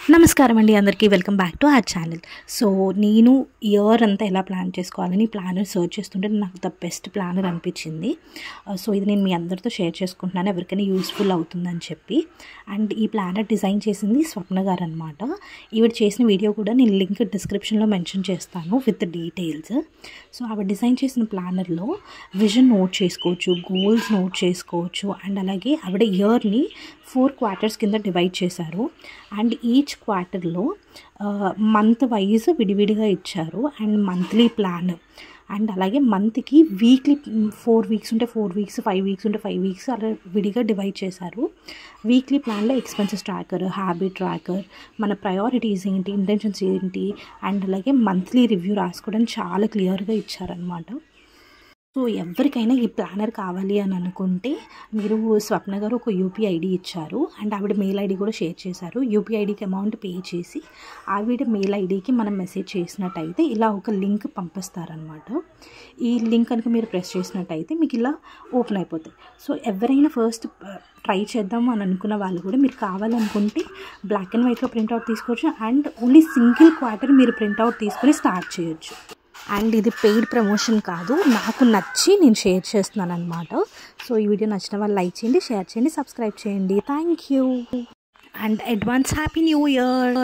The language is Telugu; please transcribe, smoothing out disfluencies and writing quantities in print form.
నమస్కారం అండి అందరికీ welcome back to our channel. So నేను ఇయర్ అంతా ఎలా ప్లాన్ చేసుకోవాలని ప్లానర్ సర్చ్ చేస్తుంటే నాకు ద బెస్ట్ ప్లానర్ అనిపించింది. సో ఇది నేను మీ అందరితో షేర్ చేసుకుంటున్నాను, ఎవరికైనా యూస్ఫుల్ అవుతుందని చెప్పి. అండ్ ఈ ప్లానర్ డిజైన్ చేసింది స్వప్న గారు అనమాట. ఈవిడ చేసిన వీడియో కూడా నేను లింక్ డిస్క్రిప్షన్లో మెన్షన్ చేస్తాను విత్ డీటెయిల్స్. సో ఆవిడ డిజైన్ చేసిన ప్లానర్లో విజన్ నోట్ చేసుకోవచ్చు, గోల్స్ నోట్ చేసుకోవచ్చు. అండ్ అలాగే ఆవిడ ఇయర్ని 4 క్వార్టర్స్ కింద డివైడ్ చేశారు. అండ్ ఈచ్ క్వార్టర్లో మంత్ వైజ్ విడివిడిగా ఇచ్చారు. అండ్ మంత్లీ ప్లాన్ అండ్ అలాగే మంత్కి వీక్లీ 4 వీక్స్ ఉంటే 4 వీక్స్, 5 వీక్స్ ఉంటే 5 వీక్స్ అలా విడిగా డివైడ్ చేశారు. వీక్లీ ప్లాన్లో ఎక్స్పెన్సెస్ ట్రాకర్, హ్యాబిట్ ట్రాకర్, మన ప్రయారిటీస్ ఏంటి, ఇంటెన్షన్స్ ఏంటి, అండ్ అలాగే మంత్లీ రివ్యూ రాసుకోవడానికి చాలా క్లియర్గా ఇచ్చారనమాట. సో ఎవరికైనా ఈ ప్లానర్ కావాలి అని అనుకుంటే మీరు స్వప్న గారు ఒక యూపీఐ ఐడి ఇచ్చారు అండ్ ఆవిడ మెయిల్ ఐడి కూడా షేర్ చేశారు. యూపీఐ ఐడికి అమౌంట్ పే చేసి ఆవిడ మెయిల్ ఐడికి మనం మెసేజ్ చేసినట్టయితే ఇలా ఒక లింక్ పంపిస్తారనమాట. ఈ లింక్ కనుక మీరు ప్రెస్ చేసినట్టయితే మీకు ఇలా ఓపెన్ అయిపోతాయి. సో ఎవరైనా ఫస్ట్ ట్రై చేద్దాము అని అనుకున్న వాళ్ళు కూడా మీరు కావాలనుకుంటే బ్లాక్ అండ్ వైట్లో ప్రింట్అవుట్ తీసుకోవచ్చు. అండ్ ఓన్లీ సింగిల్ క్వార్టర్ మీరు ప్రింట్అవుట్ తీసుకొని స్టార్ట్ చేయొచ్చు. అండ్ ఇది పెయిడ్ ప్రమోషన్ కాదు, నాకు నచ్చి నేను షేర్ చేస్తున్నాను అనమాట. సో ఈ వీడియో నచ్చిన వాళ్ళు లైక్ చేయండి, షేర్ చేయండి, సబ్స్క్రైబ్ చేయండి. Thank you and advance happy new year.